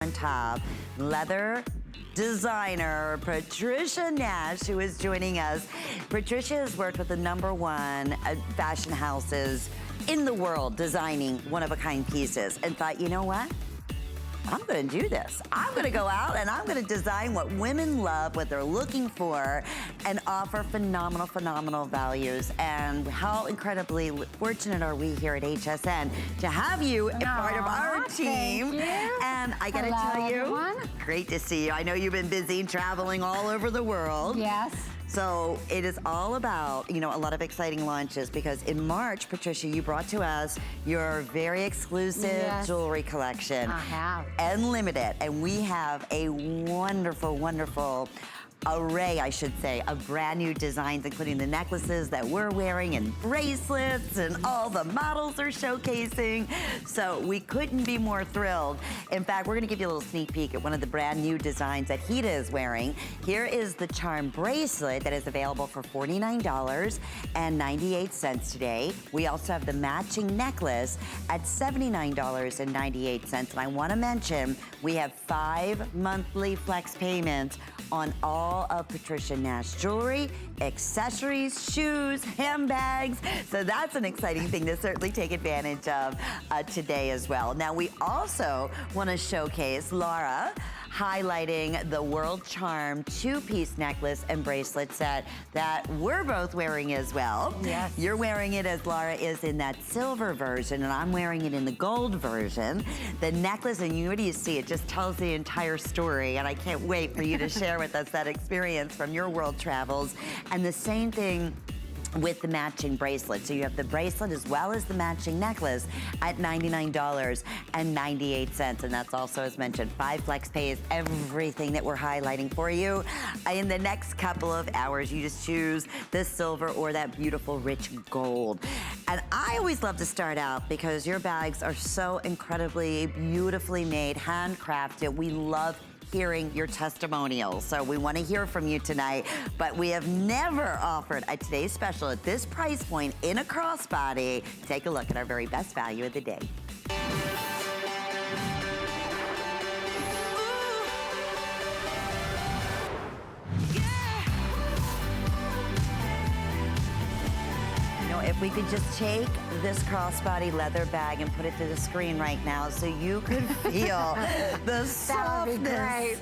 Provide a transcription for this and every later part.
on top, leather designer Patricia Nash, who is joining us. Patricia has worked with the #1 fashion houses in the world designing one-of-a-kind pieces and thought, you know what? I'm gonna do this. I'm gonna go out and I'm gonna design what women love, what they're looking for, and offer phenomenal, phenomenal values. And how incredibly fortunate are we here at HSN to have you a part of our team. Thank you. And I gotta tell you, everyone. Great to see you. I know you've been busy traveling all over the world. Yes. So it is all about, you know, a lot of exciting launches, because in March, Patricia, you brought to us your very exclusive jewelry collection. I have. Unlimited. And we have a wonderful, wonderful array, I should say, of brand new designs, including the necklaces that we're wearing and bracelets and all the models are showcasing. So we couldn't be more thrilled. In fact, we're gonna give you a little sneak peek at one of the brand new designs that Hita is wearing. Here is the charm bracelet that is available for $49.98 today. We also have the matching necklace at $79.98. And I wanna mention, we have 5 monthly flex payments on all of Patricia Nash jewelry, accessories, shoes, handbags. So that's an exciting thing to certainly take advantage of today as well. Now we also want to showcase Laura highlighting the World Charm 2-piece necklace and bracelet set that we're both wearing as well. Yes. You're wearing it, as Laura is, in that silver version, and I'm wearing it in the gold version. The necklace, and you already see, it just tells the entire story, and I can't wait for you to share with us that experience from your world travels. And the same thing with the matching bracelet. So you have the bracelet as well as the matching necklace at $99.98. And that's also, as mentioned, 5 flex pays, everything that we're highlighting for you. In the next couple of hours, you just choose the silver or that beautiful rich gold. And I always love to start out because your bags are so incredibly beautifully made, handcrafted. We love hearing your testimonials. So we want to hear from you tonight, but we have never offered a today's special at this price point in a crossbody. Take a look at our very best value of the day. If we could just take this crossbody leather bag and put it to the screen right now so you could feel the softness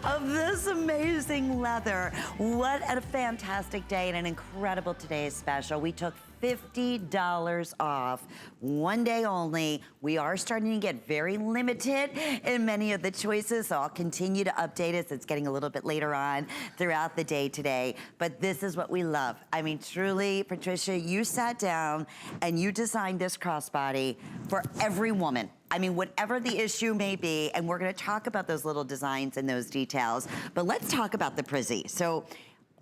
of this amazing leather. What a fantastic day and an incredible today's special. We took $50 off, one day only. We are starting to get very limited in many of the choices, so I'll continue to update us. It's getting a little bit later on throughout the day today, but this is what we love. I mean, truly, Patricia, you sat down and you designed this crossbody for every woman. I mean, whatever the issue may be, and we're gonna talk about those little designs and those details, but let's talk about the Prizzy. So,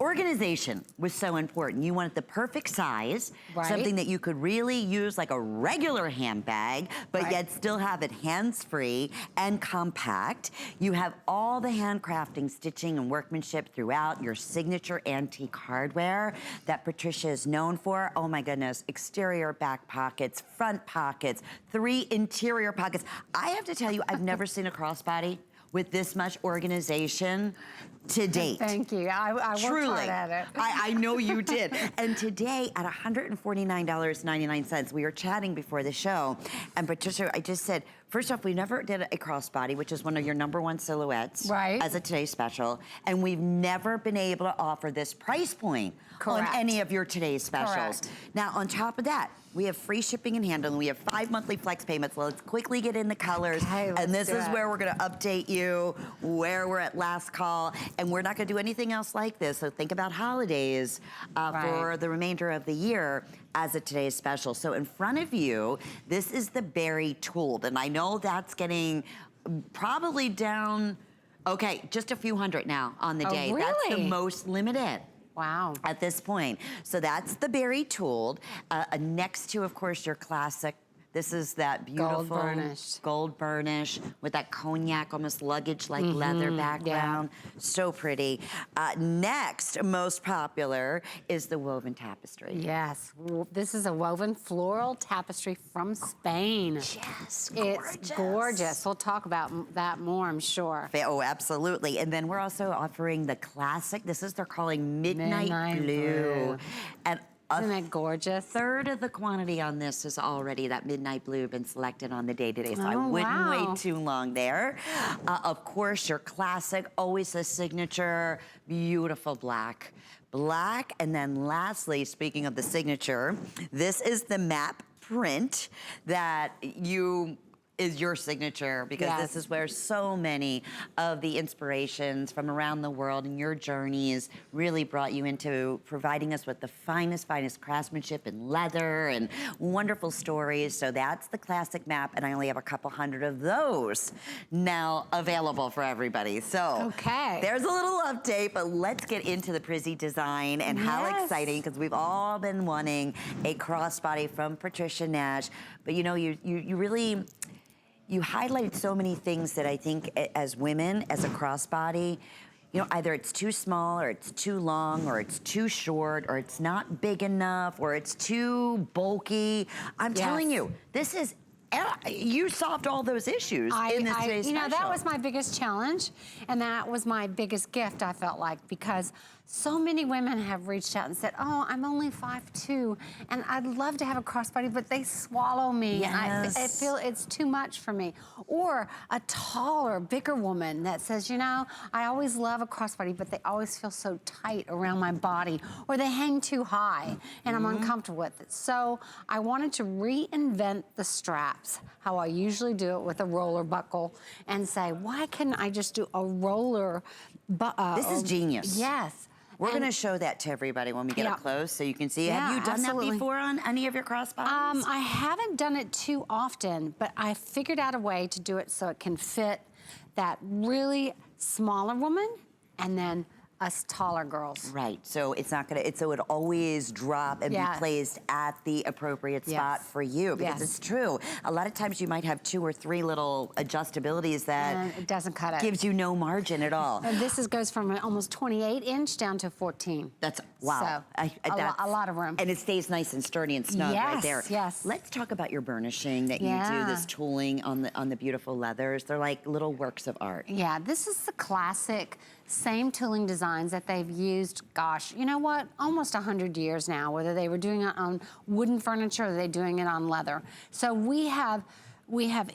organization was so important. You wanted the perfect size, something that you could really use like a regular handbag, but yet still have it hands-free and compact. You have all the handcrafting, stitching, and workmanship throughout, your signature antique hardware that Patricia is known for. Oh my goodness, exterior back pockets, front pockets, 3 interior pockets. I have to tell you, I've never seen a crossbody with this much organization to date. Thank you. I worked hard at it. I know you did. And today at $149.99, we were chatting before the show, and Patricia, I just said, first off, we never did a crossbody, which is one of your #1 silhouettes as a today's special, and we've never been able to offer this price point on any of your today's specials. Now, on top of that, we have free shipping and handling. We have 5 monthly flex payments. Let's quickly get in the colors. And this is where we're gonna update you where we're at last call. And we're not gonna do anything else like this. So think about holidays for the remainder of the year as a today's special. So in front of you, this is the berry tooled. And I know that's getting probably down, okay, just a few hundred now on the day. Really? That's the most limited. Wow. At this point. So that's the berry tooled, next to, of course, your classic This is that beautiful gold burnish with that cognac, almost luggage-like leather background. Yeah. So pretty. Next, most popular is the woven tapestry. Yes, this is a woven floral tapestry from Spain. Yes, gorgeous. It's gorgeous. We'll talk about that more, I'm sure. Oh, absolutely. And then we're also offering the classic. They're calling Midnight Blue. And isn't that gorgeous? Third of the quantity on this is already that midnight blue been selected on the day today, so I wouldn't wait too long there. Of course, your classic, always a signature, beautiful black. Black, and then lastly, speaking of the signature, this is the map print that is your signature, because this is where so many of the inspirations from around the world and your journeys really brought you into providing us with the finest craftsmanship in leather and wonderful stories. So that's the classic map, and I only have a couple hundred of those now available for everybody. So there's a little update, but let's get into the Prizzy design and how exciting, because we've all been wanting a crossbody from Patricia Nash. But you know, you really, you highlighted so many things that I think as women, as a crossbody, you know, either it's too small or it's too long or it's too short or it's not big enough or it's too bulky. I'm telling you, this is, you solved all those issues in this today's special. You know, that was my biggest challenge, and that was my biggest gift, I felt like, because so many women have reached out and said, oh, I'm only 5'2", and I'd love to have a crossbody, but they swallow me, and I feel it's too much for me. Or a taller, bigger woman that says, you know, I always love a crossbody, but they always feel so tight around my body, or they hang too high, and I'm uncomfortable with it. So I wanted to reinvent the straps, how I usually do it with a roller buckle, and say, why couldn't I just do a roller? This is genius. Yes. We're going to show that to everybody when we get up close so you can see. Have you done that before on any of your crossbodies? I haven't done it too often, but I figured out a way to do it so it can fit that really smaller woman and then us taller girls. Right, so it's not gonna, so it always drop and be placed at the appropriate spot for you, because it's true. A lot of times you might have 2 or 3 little adjustabilities that and it doesn't cut it. Gives you no margin at all. And this goes from almost 28 inch down to 14. That's, wow. So, a lot of room. And it stays nice and sturdy and snug right there. Yes. Let's talk about your burnishing that you do, this tooling on the beautiful leathers. They're like little works of art. Yeah, this is the classic same tooling designs that they've used, gosh, you know what, almost 100 years now, whether they were doing it on wooden furniture or they're doing it on leather. So we have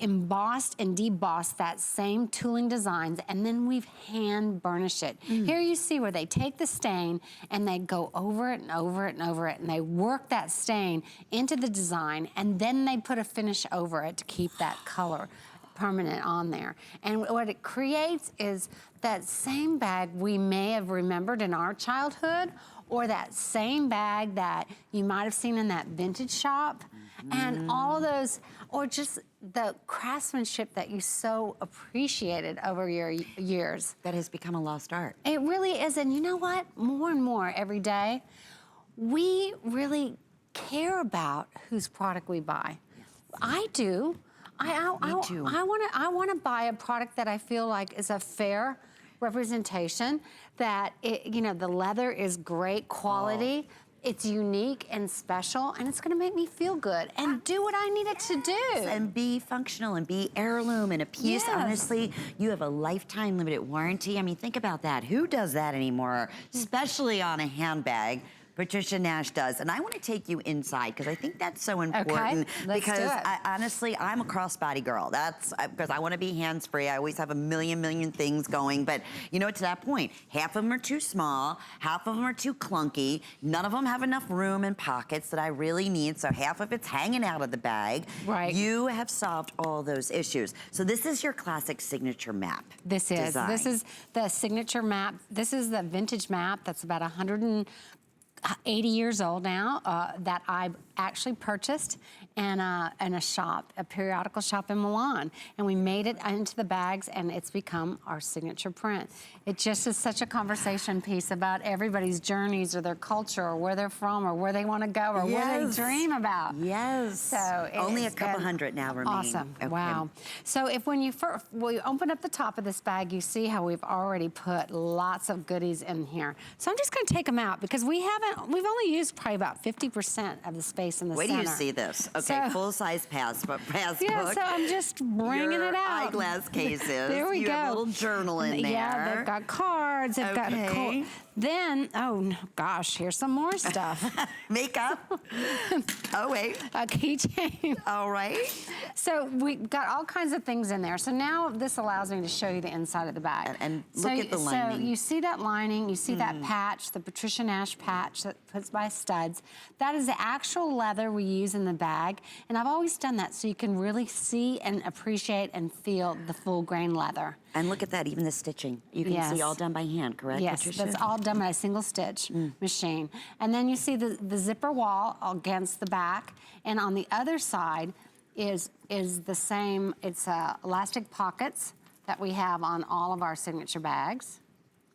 embossed and debossed that same tooling designs, and then we've hand burnished it. Here you see where they take the stain and they go over it and over it and over it, and they work that stain into the design, and then they put a finish over it to keep that color permanent on there. And what it creates is that same bag we may have remembered in our childhood, or that same bag that you might have seen in that vintage shop, and all of those, or just the craftsmanship that you so appreciated over your years. That has become a lost art. It really is, and you know what? More and more every day, we really care about whose product we buy. I do. Me too. I want to buy a product that I feel like is a fair representation, that you know, the leather is great quality, it's unique and special, and it's going to make me feel good and do what I need it to do. And be functional and be heirloom and a piece. Honestly, you have a lifetime limited warranty. I mean, think about that. Who does that anymore? Especially on a handbag. Patricia Nash does. And I want to take you inside, because I think that's so important. Let's because do it. honestly, I'm a crossbody girl. That's because I want to be hands-free. I always have a million things going. But you know, to that point, half of them are too small, half of them are too clunky, none of them have enough room and pockets that I really need, so half of it's hanging out of the bag. Right. You have solved all those issues. So this is your classic signature map. This is. Design. This is the signature map. This is the vintage map that's about 180 years old now, that I actually purchased and a shop, a periodical shop in Milan. And we made it into the bags, and it's become our signature print. It just is such a conversation piece about everybody's journeys or their culture or where they're from or where they want to go or where they dream about. Yes. So only a couple hundred now remain. Awesome. Okay. Wow. So if when you open up the top of this bag, you see how we've already put lots of goodies in here. So I'm just going to take them out because we've only used probably about 50% of the space in the center. Wait till you see this. Okay, So, full-size passbook. Yeah, so I'm just bringing it out. Eyeglass cases. There we you go. have a little journal in there. Yeah, they've got cards. They've got a cool. Then, oh gosh, here's some more stuff. Makeup. Oh wait. A keychain. All right. So we've got all kinds of things in there. So now this allows me to show you the inside of the bag. And look at the lining. So you see that lining, you see that patch, the Patricia Nash patch that puts by studs. That is the actual leather we use in the bag. And I've always done that so you can really see and appreciate and feel the full grain leather. And look at that, even the stitching. You can see all done by hand, correct, Yes, Patricia? that's all done by a single stitch machine. And then you see the zipper wall against the back. And on the other side is the same, it's elastic pockets that we have on all of our signature bags.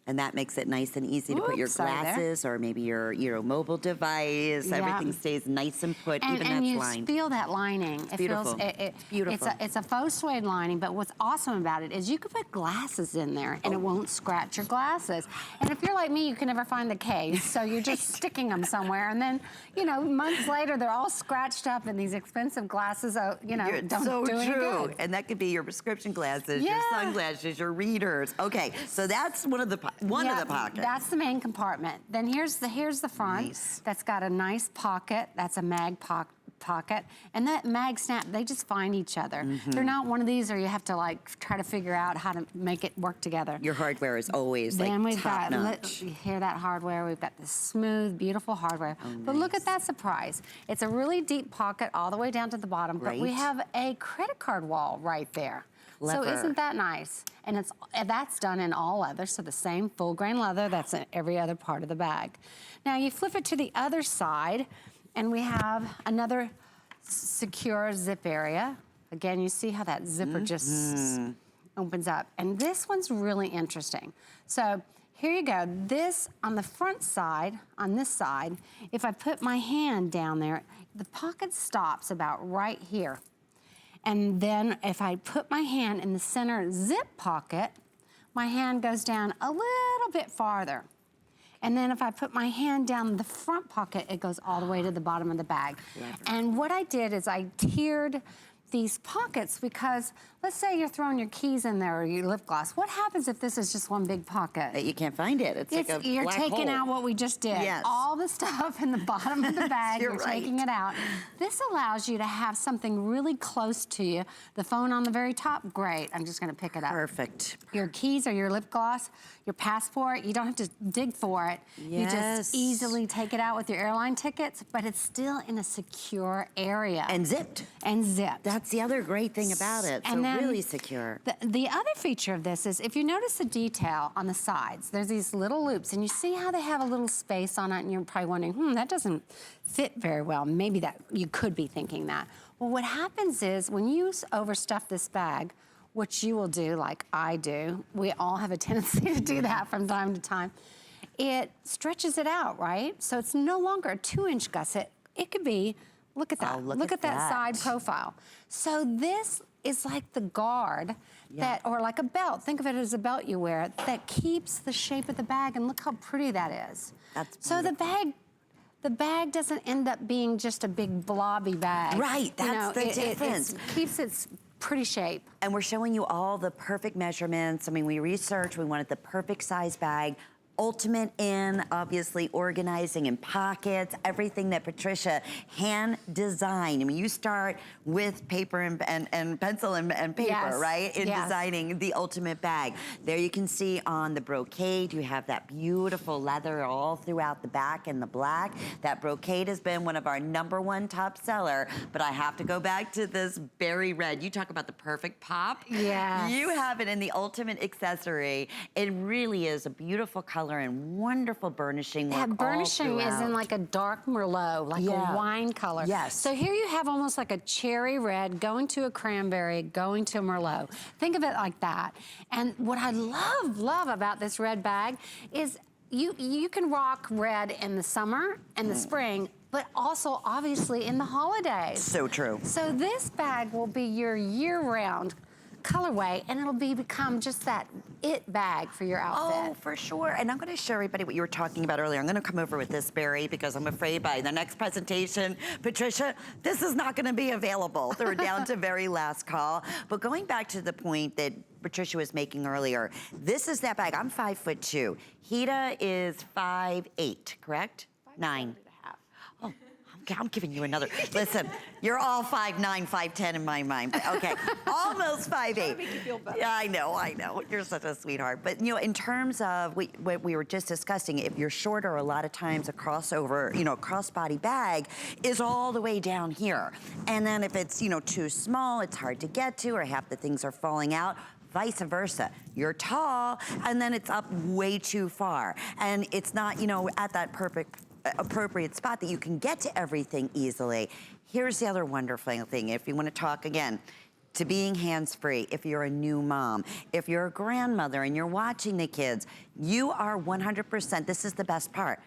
And that makes it nice and easy to put your glasses or maybe your mobile device. Yeah. Everything stays nice and put, even that's lined. And you feel that lining. It's beautiful. It's beautiful. It's a faux suede lining, but what's awesome about it is you can put glasses in there and it won't scratch your glasses. And if you're like me, you can never find the case, so you're just sticking them somewhere. And then, you know, months later, they're all scratched up and these expensive glasses, you know, don't do any good. And that could be your prescription glasses, your sunglasses, your readers. Okay, so that's one of the pockets. That's the main compartment. Then here's the front. Nice. That's got a nice pocket. That's a mag pocket. And that mag snap, they just find each other. They're not one of these where you have to like try to figure out how to make it work together. Your hardware is always then like top notch. You hear that hardware? We've got this smooth, beautiful hardware. But look at that surprise. It's a really deep pocket all the way down to the bottom, but we have a credit card wall right there. Clever. So isn't that nice? And that's done in all leather, so the same full grain leather that's in every other part of the bag. Now you flip it to the other side, and we have another secure zip area. Again, you see how that zipper just opens up. And this one's really interesting. So here you go. This, on the front side, on this side, if I put my hand down there, the pocket stops about right here. And then if I put my hand in the center zip pocket, my hand goes down a little bit farther. And then if I put my hand down the front pocket, it goes all the way to the bottom of the bag. And what I did is I tiered these pockets because let's say you're throwing your keys in there or your lip gloss. What happens if this is just one big pocket? You can't find it. It's like a You're black taking hole. out what we just did. Yes. All the stuff in the bottom of the bag, you're right. taking it out. This allows you to have something really close to you. The phone on the very top, great. I'm just gonna pick it up. Perfect. Your keys or your lip gloss, your passport, you don't have to dig for it. You just easily take it out with your airline tickets, but it's still in a secure area. And zipped. And zipped. That's the other great thing about it. So really secure. The other feature of this is if you notice the detail on the sides, there's these little loops, and you see how they have a little space on it, and you're probably wondering, that doesn't fit very well. Maybe that you could be thinking that. Well, what happens is when you overstuff this bag, which you will do like I do, we all have a tendency to do that from time to time, it stretches it out, right? So it's no longer a 2-inch gusset. It could be, look at that. Look at that side profile. So this is like the guard that, or like a belt. Think of it as a belt you wear that keeps the shape of the bag, and look how pretty that is. That's so the bag doesn't end up being just a big blobby bag. Right, that's the difference. It keeps its pretty shape. And we're showing you all the perfect measurements. I mean, we researched, we wanted the perfect size bag. Ultimate in, obviously, organizing in pockets, everything that Patricia hand designed. I mean, you start with paper and pencil and paper, right? In designing the ultimate bag. There you can see on the brocade, you have that beautiful leather all throughout the back and the black. That brocade has been one of our #1 top seller, but I have to go back to this berry red. You talk about the perfect pop. Yes. You have it in the ultimate accessory. It really is a beautiful color. color and wonderful burnishing work. Yeah, burnishing is in like a dark Merlot, like a wine color. Yes. So here you have almost like a cherry red going to a cranberry, going to a Merlot. Think of it like that. And what I love about this red bag is you can rock red in the summer and the spring, but also obviously in the holidays. So true. So this bag will be your year-round colorway, and it'll become just that it bag for your outfit. Oh, for sure. And I'm going to show everybody what you were talking about earlier. I'm going to come over with this berry because I'm afraid by the next presentation, Patricia, this is not going to be available. They're down to very last call. But going back to the point that Patricia was making earlier, this is that bag. I'm 5'2". Hita is 5'8", correct? 9. Oh, I'm giving you another. Listen, you're all 5'9", 5'10" in my mind. But okay, almost 5'8". Make you feel better. Yeah, I know. You're such a sweetheart. But you know, in terms of what we were just discussing, if you're shorter, a lot of times a crossover, crossbody bag is all the way down here. And then if it's, too small, it's hard to get to, or half the things are falling out. Vice versa. You're tall, and then it's up way too far. And it's not, at that perfect appropriate spot that you can get to everything easily. Here's the other wonderful thing. If you want to talk again to being hands-free, if you're a new mom, if you're a grandmother and you're watching the kids, you are 100%, this is the best part,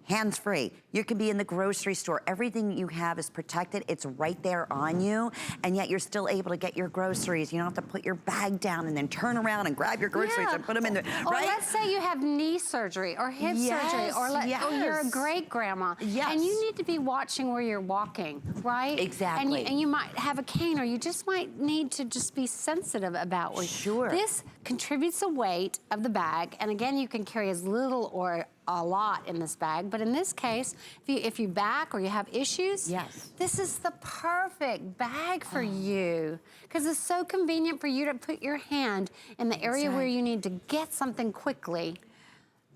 hands-free. You can be in the grocery store. Everything you have is protected. It's right there on you, and yet you're still able to get your groceries. You don't have to put your bag down and then turn around and grab your groceries and put them in there, right? Or let's say you have knee surgery or hip surgery, or you're a great grandma, and you need to be watching where you're walking, right? Exactly. And you might have a cane, or you just might need to just be sensitive about where. Sure. This contributes the weight of the bag, and again, you can carry as little or a lot in this bag, but in this case, if you back or you have issues, this is the perfect bag for you, because it's so convenient for you to put your hand in the area where you need to get something quickly.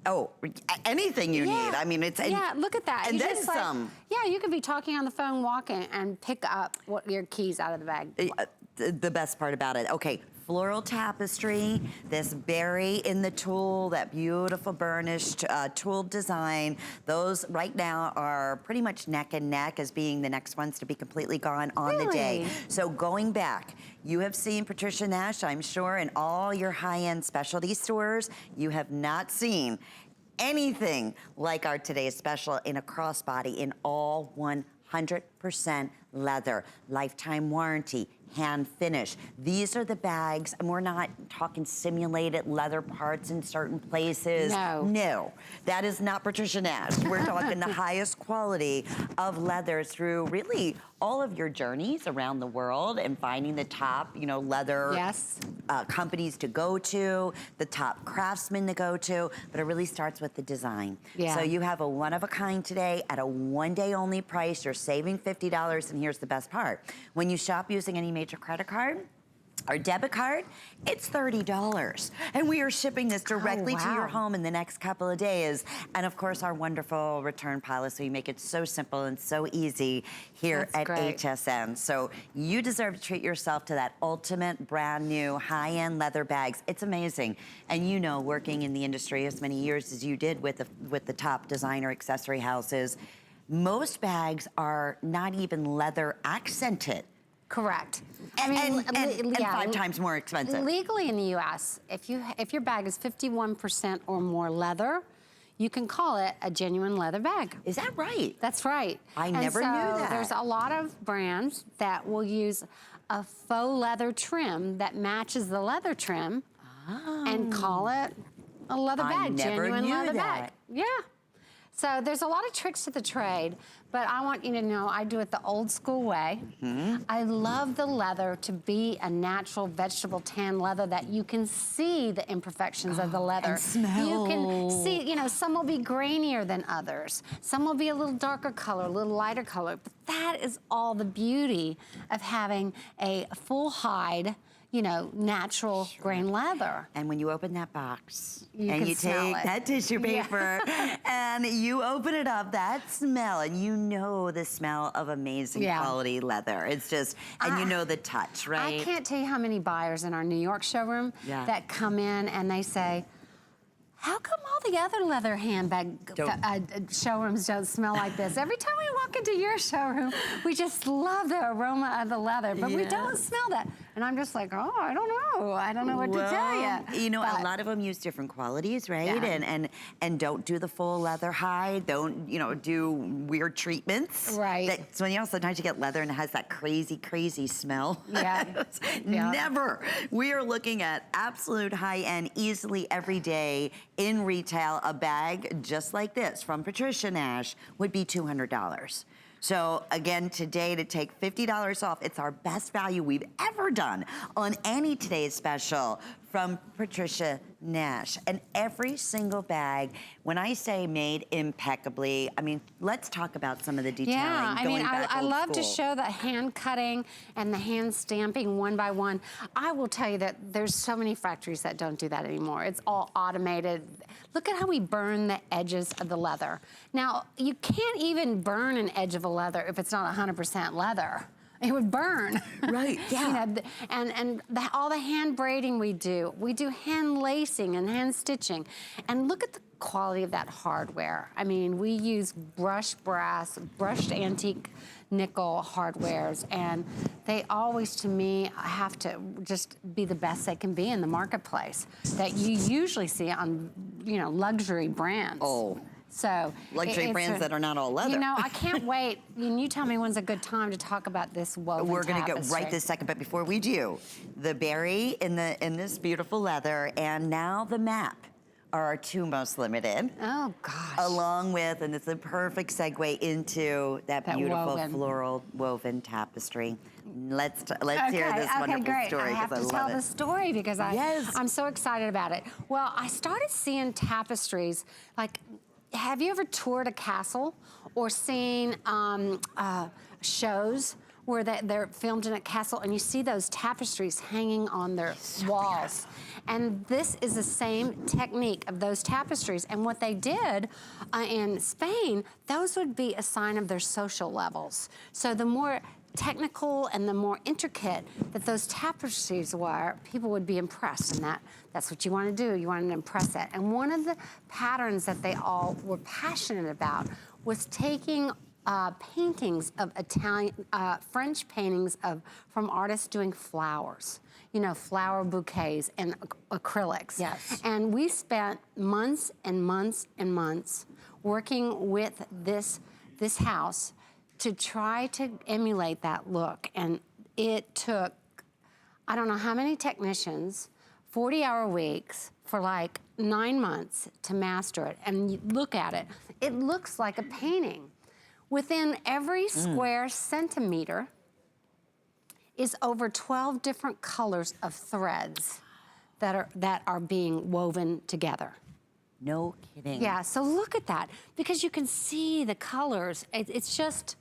Oh, anything you need. I mean, it's... look at that. And then some. You could be talking on the phone, walking, and pick up your keys out of the bag. The best part about it. Okay, floral tapestry, this berry in the tulle, that beautiful burnished tulle design. Those right now are pretty much neck and neck as being the next ones to be completely gone on the day. So going back, you have seen Patricia Nash, I'm sure, in all your high-end specialty stores. You have not seen anything like our today's special in a crossbody in all 100% leather, lifetime warranty, hand finish. These are the bags, and we're not talking simulated leather parts in certain places. No, that is not Patricia Nash. We're talking the highest quality of leather through really all of your journeys around the world and finding the top, leather companies to go to, the top craftsmen to go to, but it really starts with the design. So you have a one-of-a-kind today at a one-day only price. You're saving $50, and here's the best part. When you shop using any major credit card or debit card, it's $30. And we are shipping this directly to your home in the next couple of days. And of course, our wonderful return policy, we make it so simple and so easy here at HSN. So you deserve to treat yourself to that ultimate brand new high-end leather bags. It's amazing. And working in the industry as many years as you did with the top designer accessory houses, most bags are not even leather accented. Correct. And 5 times more expensive. Legally in the U.S., if your bag is 51% or more leather, you can call it a genuine leather bag. Is that right? That's right. I never knew that. There's a lot of brands that will use a faux leather trim that matches the leather trim and call it a leather bag, genuine leather bag. Yeah. So there's a lot of tricks to the trade, but I want you to know I do it the old school way. I love the leather to be a natural vegetable tan leather that you can see the imperfections of the leather. And smell. You can see, some will be grainier than others. Some will be a little darker color, a little lighter color. But that is all the beauty of having a full hide, natural grain leather. And when you open that box and you take that tissue paper and you open it up, that smell, and the smell of amazing quality leather. It's just, and the touch, right? I can't tell you how many buyers in our New York showroom that come in and they say, how come all the other leather handbag showrooms don't smell like this? Every time we walk into your showroom, we just love the aroma of the leather, but we don't smell that. And I'm just like, oh, I don't know. I don't know what to tell you. You know, a lot of them use different qualities, right? Yeah. And don't do the full leather hide. Don't, you know, do weird treatments. Right. So, you know, sometimes you get leather and it has that crazy, crazy smell. Yeah. Never. We are looking at absolute high-end, easily every day in retail. A bag just like this from Patricia Nash would be $200. So again, today to take $50 off, it's our best value we've ever done on any today's special from Patricia Nash. And every single bag, when I say made impeccably, I mean, let's talk about some of the detailing. Yeah, I mean, I love to show the hand cutting and the hand stamping one by one. I will tell you that there's so many factories that don't do that anymore. It's all automated. Look at how we burn the edges of the leather. Now, you can't even burn an edge of a leather if it's not 100% leather. It would burn. Right, yeah. You know, all the hand braiding we do hand lacing and hand stitching. And look at the quality of that hardware. I mean, we use brushed brass, brushed antique nickel hardwares, and they always, to me, have to just be the best they can be in the marketplace that you usually see on, you know, luxury brands. Oh. So luxury brands that are not all leather. You know, I can't wait. And you tell me when's a good time to talk about this woven We're going to tapestry. go right this second, but before we do, the berry in this beautiful leather and now the map are our two most limited. Oh gosh. Along with, and it's a perfect segue into that beautiful floral woven tapestry. Let's hear this wonderful great. story. I have to tell the story because I'm so excited about it. Well, I started seeing tapestries like. Have you ever toured a castle or seen shows where they're filmed in a castle and you see those tapestries hanging on their walls? And this is the same technique of those tapestries. And what they did in Spain, those would be a sign of their social levels. So the more technical and the more intricate that those tapestries were, people would be impressed, and that's what you want to do. You want to impress it. And one of the patterns that they all were passionate about was taking paintings of French paintings from artists doing flowers. You know, flower bouquets and acrylics. Yes. And we spent months and months and months working with this house to try to emulate that look. And it took, I don't know how many technicians, 40-hour weeks for like 9 months to master it. And you look at it, it looks like a painting. Within every square centimeter is over 12 different colors of threads that are being woven together. No kidding. Yeah, so look at that, because you can see the colors. It's just,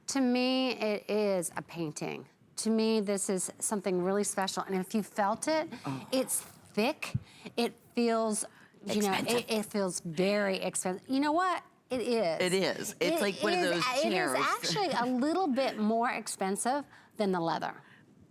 to me, it is a painting. To me, this is something really special. And if you felt it, it's thick. It feels, you know, it feels very expensive. You know what? It is. It is. It's like one of those chairs. It is actually a little bit more expensive than the leather.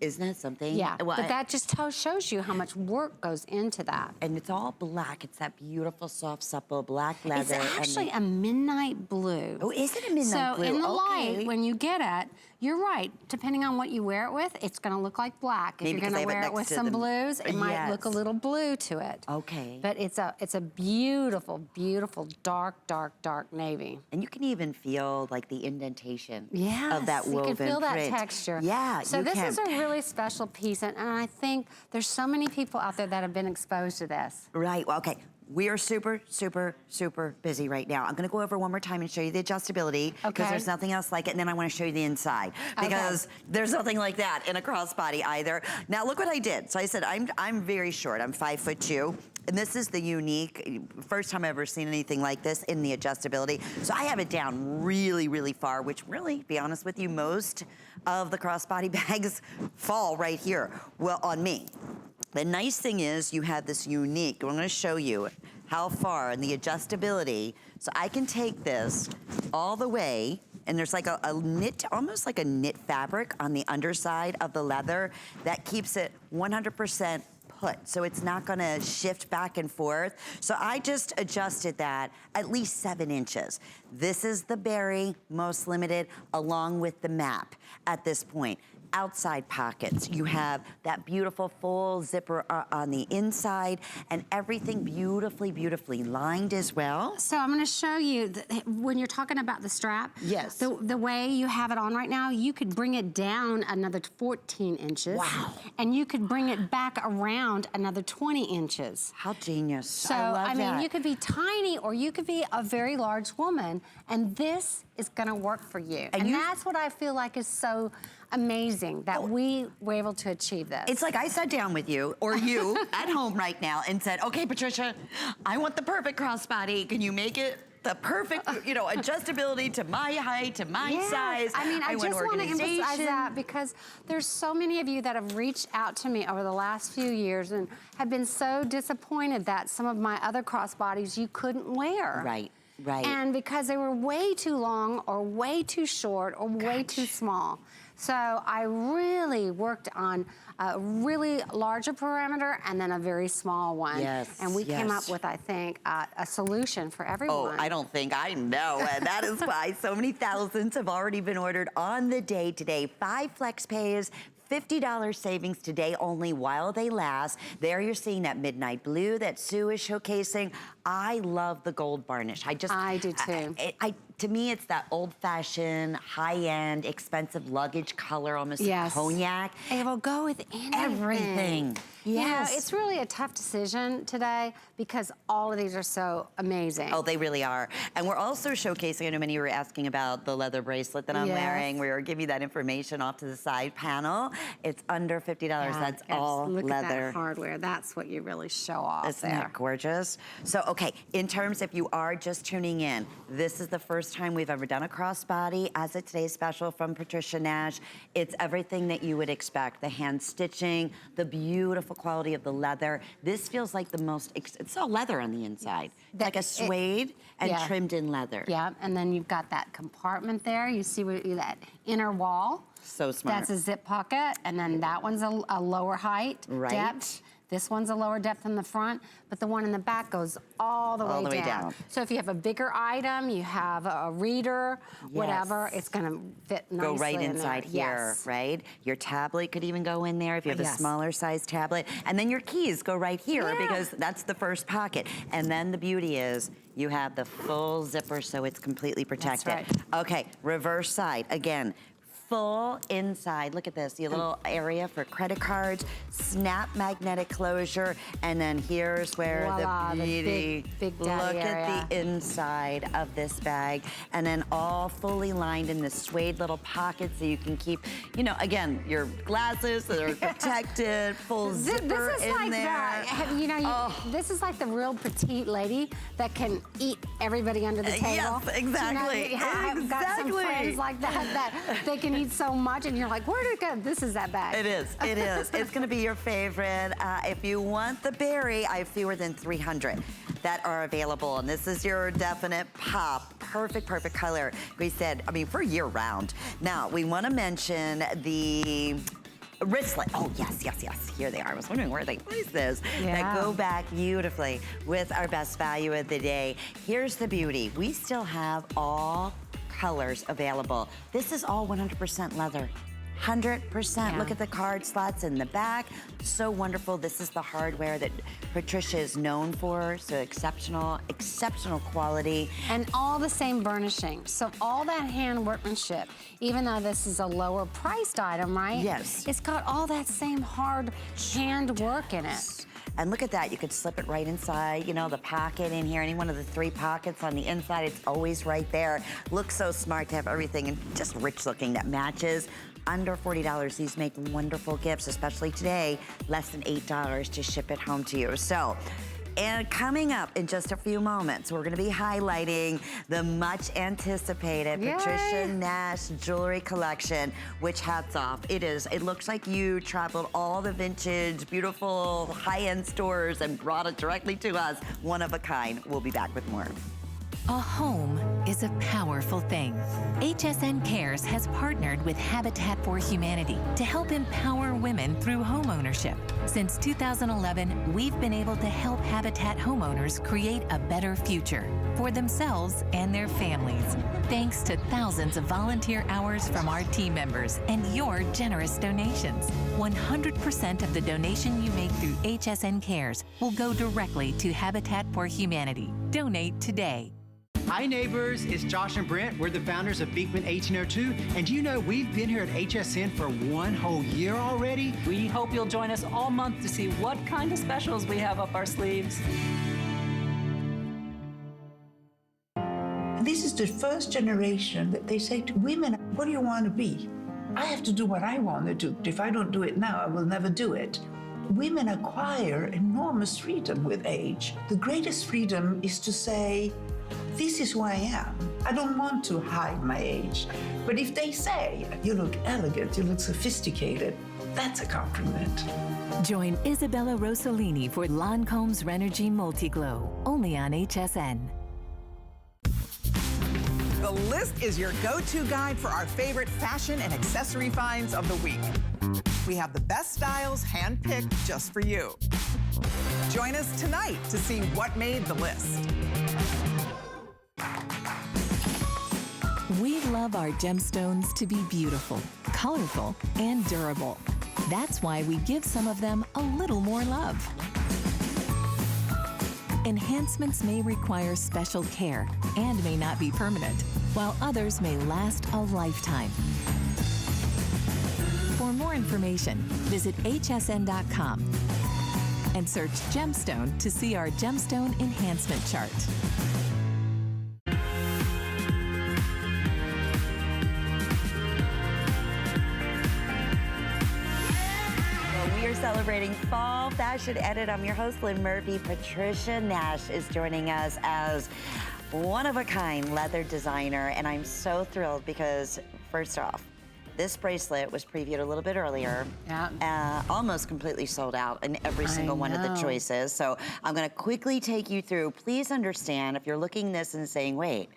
Isn't that something? Yeah, well, but that just shows you how much work goes into that. And it's all black. It's that beautiful, soft, supple black leather. It's actually a midnight blue. Oh, is it a midnight blue? So in the light, when you get it, you're right. Depending on what you wear it with, it's going to look like black. If Maybe you're going to wear it with some blues, it might look a little blue to it. Okay. But it's a beautiful, beautiful, dark, dark, dark navy. And you can even feel like the indentation Yes, of that woven you can feel print. that texture. Yeah, so this is a really special piece, and I think there's so many people out there that have been exposed to this. Right. Well, okay. We are super, super, super busy right now. I'm going to go over one more time and show you the adjustability because there's nothing else like it, and then I want to show you the inside because there's nothing like that in a crossbody either. Now, look what I did. So I said I'm very short. I'm 5'2". And this is the unique, first time I've ever seen anything like this in the adjustability. So I have it down really, really far, which really, to be honest with you, most of the crossbody bags fall right here, well, on me. The nice thing is you have this unique, I'm gonna show you how far and the adjustability. So I can take this all the way, and there's like a knit, almost like a knit fabric on the underside of the leather that keeps it 100% put, so it's not gonna shift back and forth. So I just adjusted that at least 7 inches. This is the berry, most limited, along with the map at this point. Outside pockets. You have that beautiful full zipper on the inside, and everything beautifully, beautifully lined as well. So I'm gonna show you, when you're talking about the strap, yes, the way you have it on right now, you could bring it down another 14 inches. Wow. And you could bring it back around another 20 inches. How genius. So, I mean, you could be tiny or you could be a very large woman, and this is gonna work for you. And that's what I feel like is so amazing, that we were able to achieve this. It's like I sat down with you, or you, at home right now, and said, okay, Patricia, I want the perfect crossbody. Can you make it the perfect, you know, adjustability to my height, to my size? I mean, I just want to emphasize that because there's so many of you that have reached out to me over the last few years and have been so disappointed that some of my other crossbodies you couldn't wear. Right. Right. And because they were way too long or way too short or way too small. So I really worked on a really larger parameter and then a very small one. Yes, and we came up with, I think, a solution for everyone. Oh, I don't think, I know. And that is why so many thousands have already been ordered on the day today. 5 flex pays, $50 savings today only while they last. There you're seeing that midnight blue that Sue is showcasing. I love the gold varnish. I do too. To me, it's that old-fashioned, high-end, expensive luggage color, almost cognac. It will go with everything. Yes. You know, it's really a tough decision today because all of these are so amazing. Oh, they really are. And we're also showcasing, I know many of you were asking about the leather bracelet that I'm wearing. We were giving you that information off to the side panel. It's under $50. That's all look leather. At that hardware. That's what you really show off. Isn't that gorgeous? So, okay, in terms, if you are just tuning in, this is the first time we've ever done a crossbody as a today's special from Patricia Nash. It's everything that you would expect. The hand stitching, the beautiful quality of the leather. This feels like the most, it's all leather on the inside. Like a suede and trimmed in leather. Yeah, and then you've got that compartment there. You see that inner wall. So smart. That's a zip pocket, and then that one's a lower height, depth. This one's a lower depth in the front, but the one in the back goes all the way down. So if you have a bigger item, you have a reader, whatever, it's gonna fit nicely. Go right inside here, right? Your tablet could even go in there if you have a smaller size tablet. And then your keys go right here because that's the first pocket. And then the beauty is you have the full zipper so it's completely protected. That's right. Okay, reverse side, again. Full inside, look at this, the little area for credit cards, snap magnetic closure, and then here's where the beauty, big look area. at the inside of this bag, and then all fully lined in this suede little pocket so you can keep, you know, again, your glasses that are protected, full zipper this is in like there. You know, this is like the real petite lady that can eat everybody under the table. Yes, exactly. You know, I've got some friends like that they can eat so much, and you're like, where did it go? This is that bag. It is, it is. It's gonna be your favorite. If you want the berry, I have fewer than 300 that are available, and this is your definite pop. Perfect, perfect color. We said, I mean, for year round. Now, we wanna mention the wristlet. Oh, yes, yes, yes. Here they are. I was wondering where they placed this. That go back beautifully with our best value of the day. Here's the beauty. We still have all colors available. This is all 100% leather. 100%. Look at the card slots in the back. So wonderful. This is the hardware that Patricia is known for. So exceptional, exceptional quality. And all the same burnishing. So all that hand workmanship, even though this is a lower priced item, right? Yes. It's got all that same hard hand work in it. And look at that, you could slip it right inside, you know, the pocket in here, any one of the 3 pockets on the inside, it's always right there. Looks so smart to have everything and just rich looking that matches. Under $40, these make wonderful gifts, especially today, less than $8 to ship it home to you. So, and coming up in just a few moments, we're gonna be highlighting the much anticipated Patricia Nash jewelry collection, which hats off. It looks like you traveled all the vintage, beautiful high-end stores and brought it directly to us. One of a kind. We'll be back with more. A home is a powerful thing. HSN Cares has partnered with Habitat for Humanity to help empower women through homeownership. Since 2011, we've been able to help Habitat homeowners create a better future for themselves and their families, thanks to thousands of volunteer hours from our team members and your generous donations. 100% of the donation you make through HSN Cares will go directly to Habitat for Humanity. Donate today. Hi neighbors, it's Josh and Brent. We're the founders of Beekman 1802. And do you know we've been here at HSN for 1 whole year already? We hope you'll join us all month to see what kind of specials we have up our sleeves. This is the first generation that they say to women, what do you want to be? I have to do what I want to do. If I don't do it now, I will never do it. Women acquire enormous freedom with age. The greatest freedom is to say, this is who I am. I don't want to hide my age. But if they say, you look elegant, you look sophisticated, that's a compliment. Join Isabella Rossellini for Lancome's Renergy Multiglow, only on HSN. The List is your go-to guide for our favorite fashion and accessory finds of the week. We have the best styles handpicked just for you. Join us tonight to see what made the list. We love our gemstones to be beautiful, colorful, and durable. That's why we give some of them a little more love. Enhancements may require special care and may not be permanent, while others may last a lifetime. For more information, visit hsn.com and search gemstone to see our gemstone enhancement chart. Celebrating Fall Fashion Edit. I'm your host, Lynn Murphy. Patricia Nash is joining us as one-of-a-kind leather designer, and I'm so thrilled because, first off, this bracelet was previewed a little bit earlier. Yeah. Almost completely sold out in every single one of the choices. So I'm going to quickly take you through. Please understand, if you're looking this and saying, wait,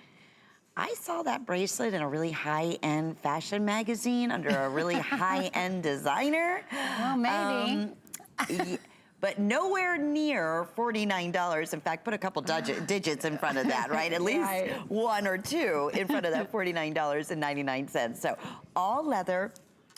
I saw that bracelet in a really high-end fashion magazine under a really high-end designer. Well, maybe. But nowhere near $49. In fact, put a couple digits in front of that, right? At least one or two in front of that $49.99. So all leather.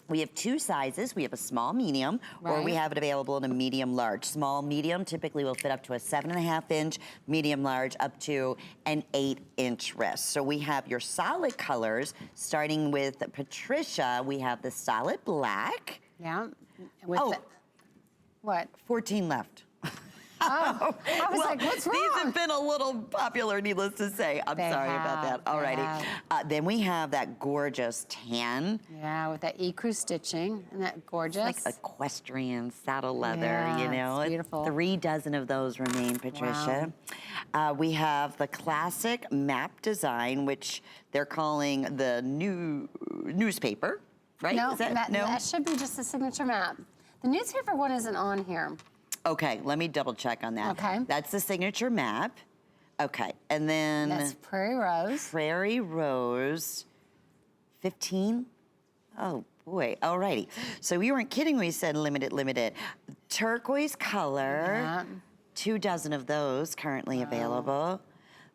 We have 2 sizes. We have a small, medium, or we have it available in a medium, large. Small, medium typically will fit up to a 7.5-inch, medium, large up to an 8-inch wrist. So we have your solid colors, starting with Patricia. We have the solid black. Yeah. With what? 14 left. Oh, I was like, what's wrong? These have been a little popular, needless to say. I'm sorry about that. Alrighty. Then we have that gorgeous tan. Yeah, with that ecru stitching. Isn't that gorgeous? It's like equestrian saddle leather, you know. It's beautiful. 3 dozen of those remain, Patricia. Wow. We have the classic map design, which they're calling the new newspaper, right? No, Is that, that should be just the signature map. The newspaper one isn't on here. Okay, let me double check on that. Okay. That's the signature map. Okay, and then... That's Prairie Rose. Prairie Rose, 15? Oh, boy, alrighty. So we weren't kidding when we said limited. Turquoise color, 2 dozen of those currently available.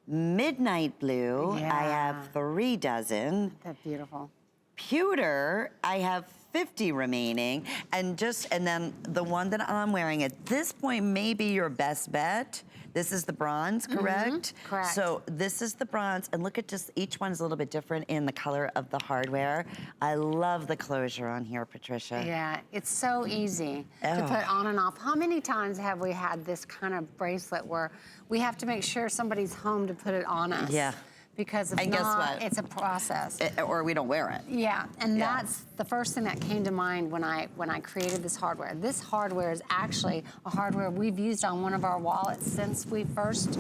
Midnight blue, I have 3 dozen. That's beautiful. Pewter, I have 50 remaining, and then the one that I'm wearing at this point may be your best bet. This is the bronze, correct? Correct. So this is the bronze, and look at just each one's a little bit different in the color of the hardware. I love the closure on here, Patricia. Yeah, it's so easy to put on and off. How many times have we had this kind of bracelet where we have to make sure somebody's home to put it on us? Yeah. Because if and not, guess what? it's a process. Or we don't wear it. Yeah, and that's the first thing that came to mind when I created this hardware. This hardware is actually a hardware we've used on one of our wallets since we first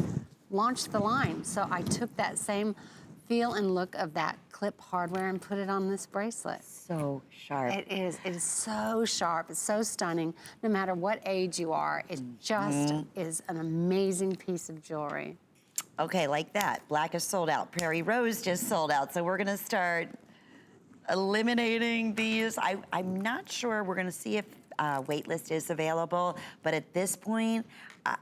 launched the line. So I took that same feel and look of that clip hardware and put it on this bracelet. So sharp. It is so sharp, it's so stunning. No matter what age you are, it just is an amazing piece of jewelry. Okay, like that. Black is sold out. Prairie Rose just sold out. So we're gonna start eliminating these. I'm not sure. We're gonna see if waitlist is available, but at this point,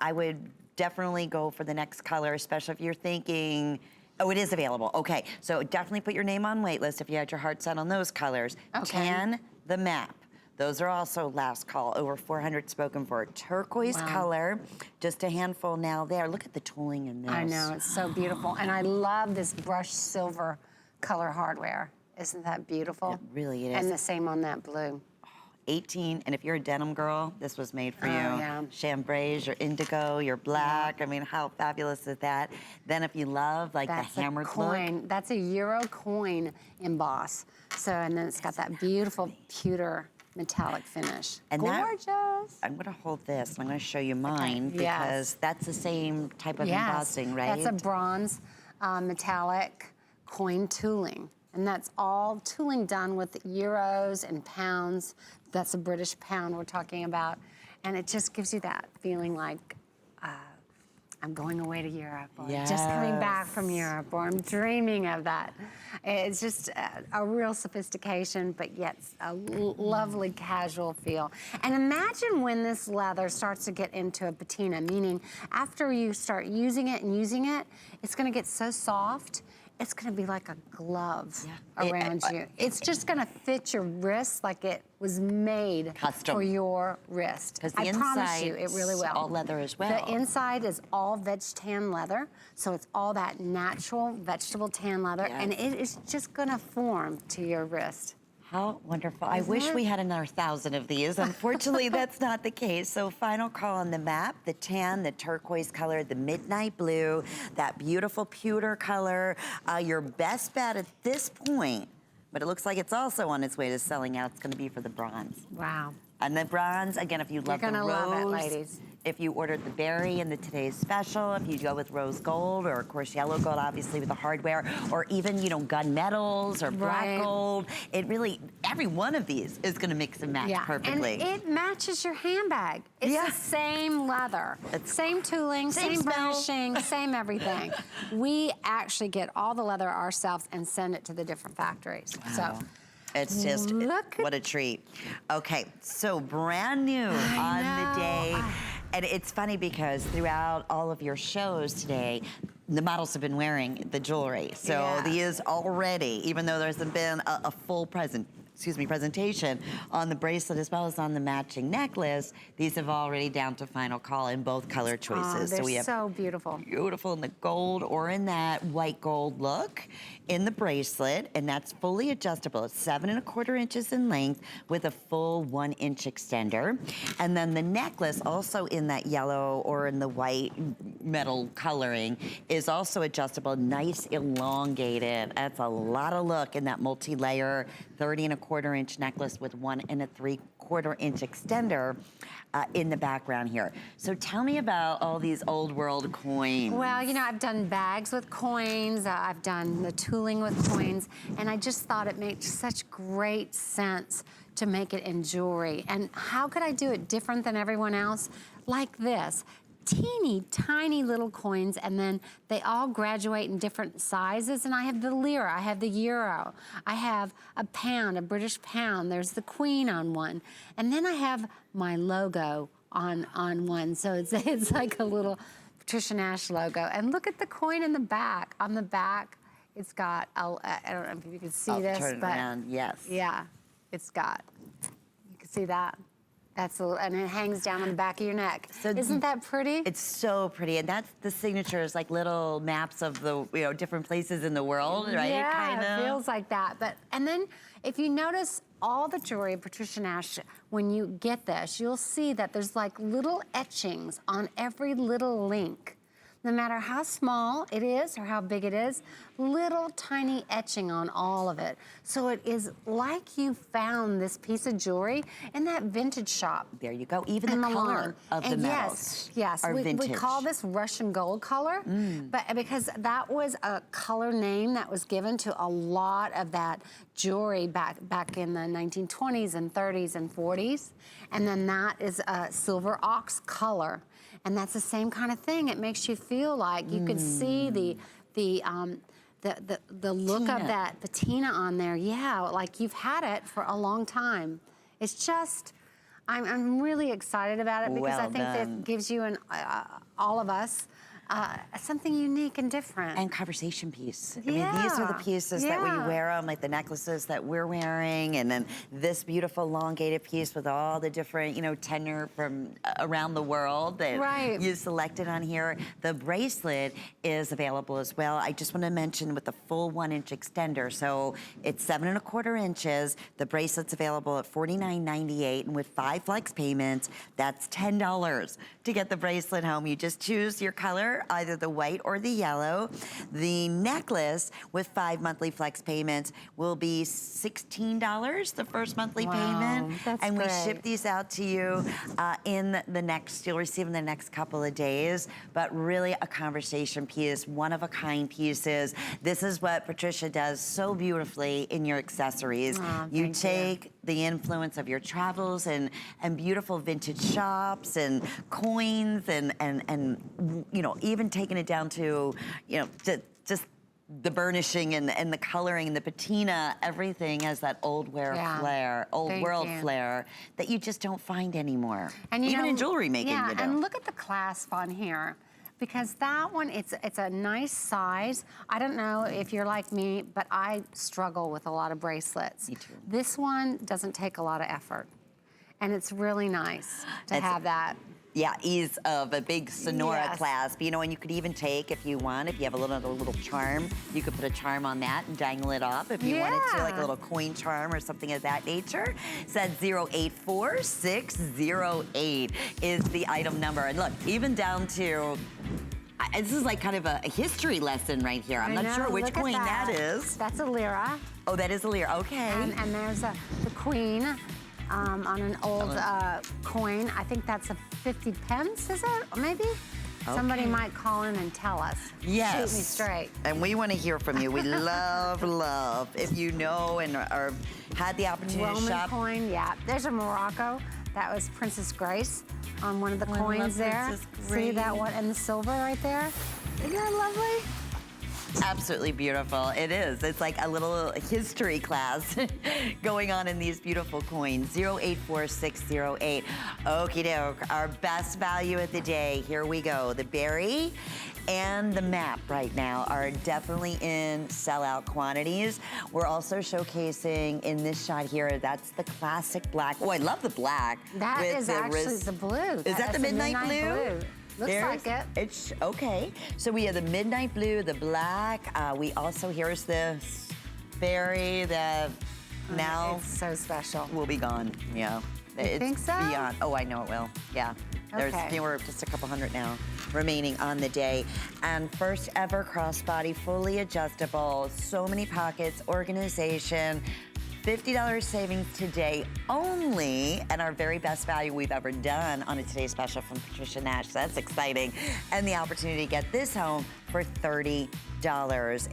I would definitely go for the next color, especially if you're thinking, oh, it is available. Okay, so definitely put your name on waitlist if you had your heart set on those colors. Okay. Tan, the map. Those are also last call, over 400 spoken for. Turquoise color, just a handful now there. Look at the tooling in this. I know, it's so beautiful. And I love this brushed silver color hardware. Isn't that beautiful? It really is. And the same on that blue. 18, and if you're a denim girl, this was made for you. Yeah. Chambray, your indigo, your black. I mean, how fabulous is that? Then if you love like That's the hammered a coin. look. That's a Euro coin emboss. So, and then it's got that beautiful pewter metallic finish. And gorgeous. I'm gonna hold this, and I'm gonna show you mine Okay. Yes. because that's the same type of Yes. embossing, right? That's a bronze metallic coin tooling. And that's all tooling done with euros and pounds. That's a British pound we're talking about. And it just gives you that feeling like I'm going away to Europe, or just coming back from Europe, or I'm dreaming of that. It's just a real sophistication, but yet a lovely casual feel. And imagine when this leather starts to get into a patina, meaning after you start using it, it's gonna get so soft, it's gonna be like a glove around you. It's just gonna fit your wrist like it was made Custom. for your wrist. 'Cause the I promise inside you, it really is will. all leather as well. The inside is all veg tan leather, so it's all that natural vegetable tan leather, and it is just gonna form to your wrist. How wonderful. I wish we had another 1,000 of these. Unfortunately, that's not the case. So final call on the map, the tan, the turquoise color, the midnight blue, that beautiful pewter color. Your best bet at this point, but it looks like it's also on its way to selling out, it's gonna be for the bronze. Wow. And the bronze, again, if you love the You're rose, gonna love it, ladies. if you ordered the berry in the today's special, if you go with rose gold, or of course yellow gold, obviously with the hardware, or even, you know, gunmetals or black gold, it really, every one of these is gonna mix and match perfectly. And it matches your handbag. It's the same leather, same tooling, same smell. burnishing, same everything. We actually get all the leather ourselves and send it to the different factories. So. It's just, what a treat. Okay, so brand new on the day. And it's funny because throughout all of your shows today, the models have been wearing the jewelry. So these already, even though there hasn't been a full presentation on the bracelet as well as on the matching necklace, these have already down to final call in both color choices. They're so we have so beautiful. Beautiful in the gold or in that white gold look in the bracelet, and that's fully adjustable. It's 7 1/4 inches in length with a full 1 inch extender. And then the necklace, also in that yellow or in the white metal coloring, is also adjustable, nice elongated. That's a lot of look in that multi-layer 30 1/4 inch necklace with 1 3/4 inch extender in the background here. So tell me about all these old world coins. Well, you know, I've done bags with coins, I've done the tooling with coins, and I just thought it made such great sense to make it in jewelry. And how could I do it different than everyone else? Like this. Teeny tiny little coins, and then they all graduate in different sizes. And I have the lira, I have the euro, I have a pound, a British pound, there's the queen on one. And then I have my logo on one. So it's like a little Patricia Nash logo. And look at the coin in the back. On the back, it's got, I don't know if you can see this, turn it but around, yes. Yeah, it's got, you can see that. That's a little, and it hangs down on the back of your neck. So isn't that pretty? It's so pretty, and that's the signatures, like little maps of the different places in the world, right? Yeah, Kinda. it feels like that. But and then if you notice all the jewelry of Patricia Nash, when you get this, you'll see that there's like little etchings on every little link. No matter how small it is or how big it is, little tiny etching on all of it. So it is like you found this piece of jewelry in that vintage shop. There you go. Even the color of the metals are vintage. We call this Russian gold color, but because that was a color name that was given to a lot of that jewelry back in the 1920s and 30s and 40s. And then that is a silver ox color. And that's the same kind of thing. It makes you feel like you could see the look of that patina on there. Yeah, like you've had it for a long time. It's just, I'm really excited about it because I think that gives you all of us something unique and different. And conversation piece. I mean, these are the pieces that we wear on, like the necklaces that we're wearing, and then this beautiful elongated piece with all the different, you know, tenure from around the world that you selected on here. The bracelet is available as well. I just want to mention with the full 1-inch extender. So it's 7 1/4 inches. The bracelet's available at $49.98, and with 5 flex payments, that's $10 to get the bracelet home. You just choose your color, either the white or the yellow. The necklace with 5 monthly flex payments will be $16 the first monthly payment. And we ship these out to you in the next, you'll receive in the next couple of days. But really a conversation piece, one-of-a-kind pieces. This is what Patricia does so beautifully in your accessories. You take the influence of your travels and beautiful vintage shops and coins and you know, even taking it down to, you know, just the burnishing and the coloring and the patina, everything has that old flair, old world flair that you just don't find anymore. And even in jewelry making, you know. And look at the clasp on here. Because that one, it's a nice size. I don't know if you're like me, but I struggle with a lot of bracelets. Me too. This one doesn't take a lot of effort. And it's really nice to have that. Yeah, ease of a big Sonora clasp, you know, and you could even take, if you want, if you have a little charm, you could put a charm on that and dangle it off if you wanted to, like a little coin charm or something of that nature. Said 084608 is the item number. And look, even down to, this is like kind of a history lesson right here. I'm not sure which coin that is. That's a lira. Oh, that is a lira, okay. And there's the queen. On an old coin. I think that's a 50 pence, is it? Maybe? Somebody might call in and tell us. Yes. Shoot me straight. And we want to hear from you. We love. If you know and or had the opportunity Roman to shop. coin, There's a Morocco. That was Princess Grace on one of the coins there. See that one? And the silver right there. Isn't that lovely? Absolutely beautiful. It is. It's like a little history class going on in these beautiful coins. 084608. Okie doke. Our best value of the day. Here we go. The berry and the map right now are definitely in sellout quantities. We're also showcasing in this shot here, that's the classic black. Oh, I love the black. That is actually the blue. Is that the midnight blue? Looks like it. It's okay. So we have the midnight blue, the black. We also, here's this berry that now it's so special. Will be gone. Yeah. You think so? Beyond. Oh, I know it will. Yeah. There's fewer, just a couple hundred now remaining on the day. And first ever crossbody, fully adjustable, so many pockets, organization. $50 savings today only, and our very best value we've ever done on a Today's Special from Patricia Nash. So that's exciting. And the opportunity to get this home for $30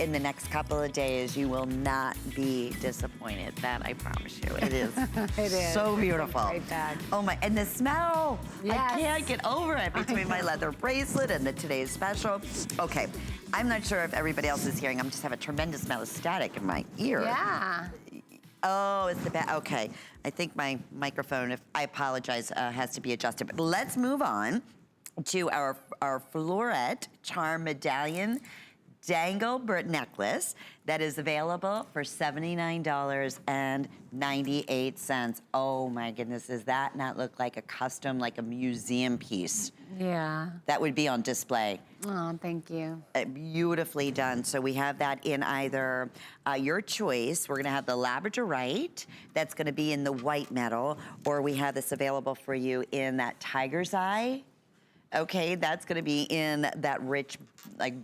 in the next couple of days. You will not be disappointed. That I promise you. It is. It is. So beautiful. It's a great bag. Oh my, and the smell. Yes. I can't get over it between my leather bracelet and the Today's Special. Okay, I'm not sure if everybody else is hearing. I just have a tremendous amount of static in my ear. Yeah. Oh, it's the back. Okay. I think my microphone, if I apologize, has to be adjusted. But let's move on to our floret charm medallion dangle necklace that is available for $79.98. Oh my goodness, does that not look like a custom, like a museum piece? Yeah. That would be on display. Oh, thank you. Beautifully done. So we have that in either your choice. We're gonna have the labradorite, that's gonna be in the white metal, or we have this available for you in that tiger's eye. Okay, that's gonna be in that rich, like,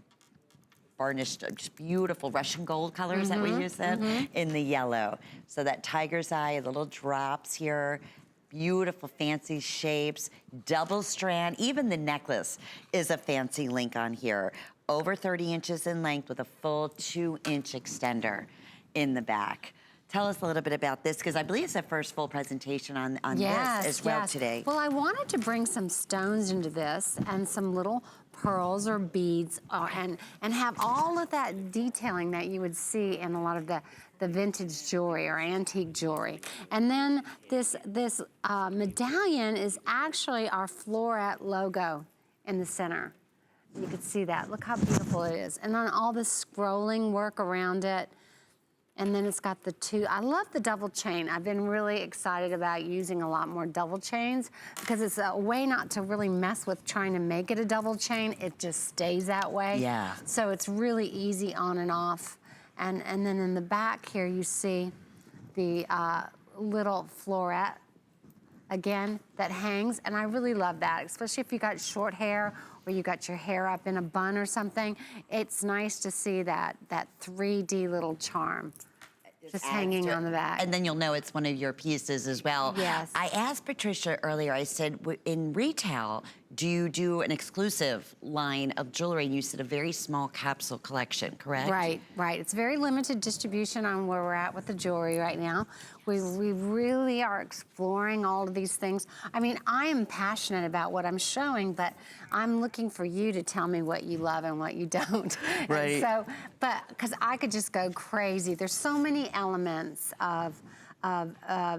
varnished, just beautiful Russian gold colors that we use in the yellow. So that tiger's eye, little drops here, beautiful fancy shapes, double strand, even the necklace is a fancy link on here. Over 30 inches in length with a full 2-inch extender in the back. Tell us a little bit about this, because I believe it's the first full presentation on Yes, this as well yes. today. Well, I wanted to bring some stones into this and some little pearls or beads and have all of that detailing that you would see in a lot of the vintage jewelry or antique jewelry. And then this medallion is actually our Floret logo in the center. You can see that. Look how beautiful it is. And then all this scrolling work around it. And then it's got the two, I love the double chain. I've been really excited about using a lot more double chains because it's a way not to really mess with trying to make it a double chain. It just stays that way. Yeah. So it's really easy on and off. And then in the back here, you see the little floret, again, that hangs. And I really love that, especially if you got short hair or you got your hair up in a bun or something. It's nice to see that 3D little charm just hanging on the back. And then you'll know it's one of your pieces as well. Yes. I asked Patricia earlier, I said, in retail, do you do an exclusive line of jewelry? You said a very small capsule collection, correct? Right, right. It's very limited distribution on where we're at with the jewelry right now. We really are exploring all of these things. I mean, I am passionate about what I'm showing, but I'm looking for you to tell me what you love and what you don't. Right. And so, but, because I could just go crazy. There's so many elements of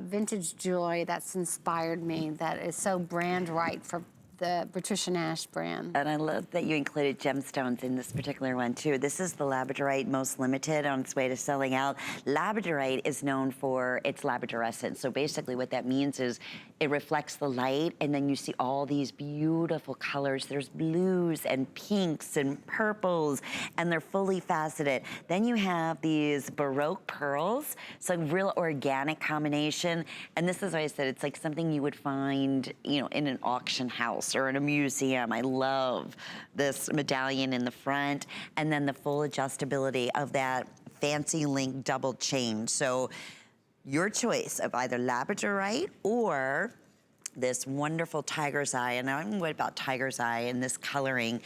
vintage jewelry that's inspired me that is so brand right for the Patricia Nash brand. And I love that you included gemstones in this particular one too. This is the labradorite, most limited, on its way to selling out. Labradorite is known for its labradorescence. So basically what that means is it reflects the light, and then you see all these beautiful colors. There's blues and pinks and purples, and they're fully faceted. Then you have these Baroque pearls, so real organic combination. And this is what I said, it's like something you would find, you know, in an auction house or in a museum. I love this medallion in the front, and then the full adjustability of that fancy link double chain. So your choice of either labradorite or this wonderful tiger's eye. And I'm worried about tiger's eye and this coloring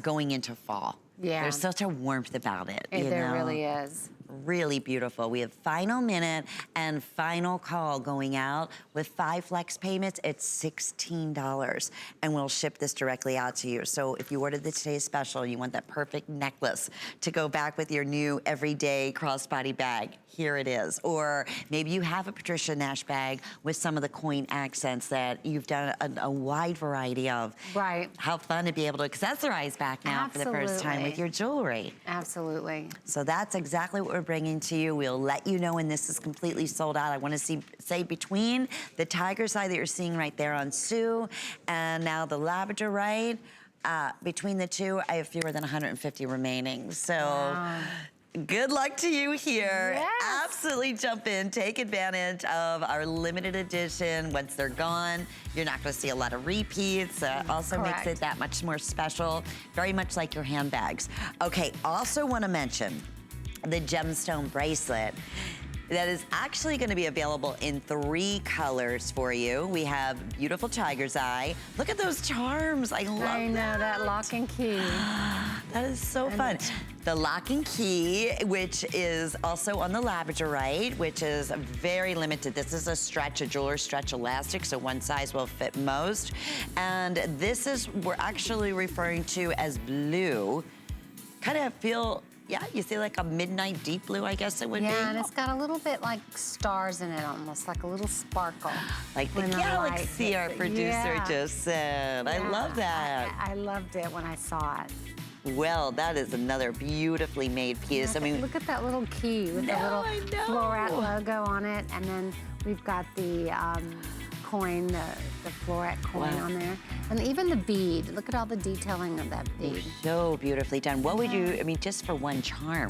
going into fall. Yeah. There's such a warmth about it. There really is. Really beautiful. We have final minute and final call going out. With 5 flex payments, it's $16, and we'll ship this directly out to you. So if you ordered the today's special, you want that perfect necklace to go back with your new everyday crossbody bag, here it is. Or maybe you have a Patricia Nash bag with some of the coin accents that you've done a wide variety of. Right. How fun to be able to accessorize back now for the first time with your jewelry. Absolutely. So that's exactly what we're bringing to you. We'll let you know when this is completely sold out. I want to say between the tiger's eye that you're seeing right there on Sue and now the labradorite, between the two, I have fewer than 150 remaining. So. Wow. Good luck to you here. Yes. Absolutely jump in, take advantage of our limited edition. Once they're gone, you're not gonna see a lot of repeats. Also Correct. makes it that much more special, very much like your handbags. Okay, also wanna mention the gemstone bracelet. That is actually gonna be available in 3 colors for you. We have beautiful tiger's eye. Look at those charms, I love I know, that lock and key. That is so fun. The lock and key, which is also on the labradorite, which is very limited. This is a stretch, a jeweler's stretch elastic, so one size will fit most. And this is, we're actually referring to as blue. Kind of feel, yeah, you see like a midnight deep blue, I guess it would be. Yeah, and it's got a little bit like stars in it almost, like a little sparkle. Like the galaxy our producer just said. Yeah. I love that. I loved it when I saw it. Well, that is another beautifully made piece. I mean, look at that little key with the little Floret logo on it, and then we've got the coin, the Floret coin on there, and even the bead. Look at all the detailing of that bead. So beautifully done. What would you? I mean, just for one charm,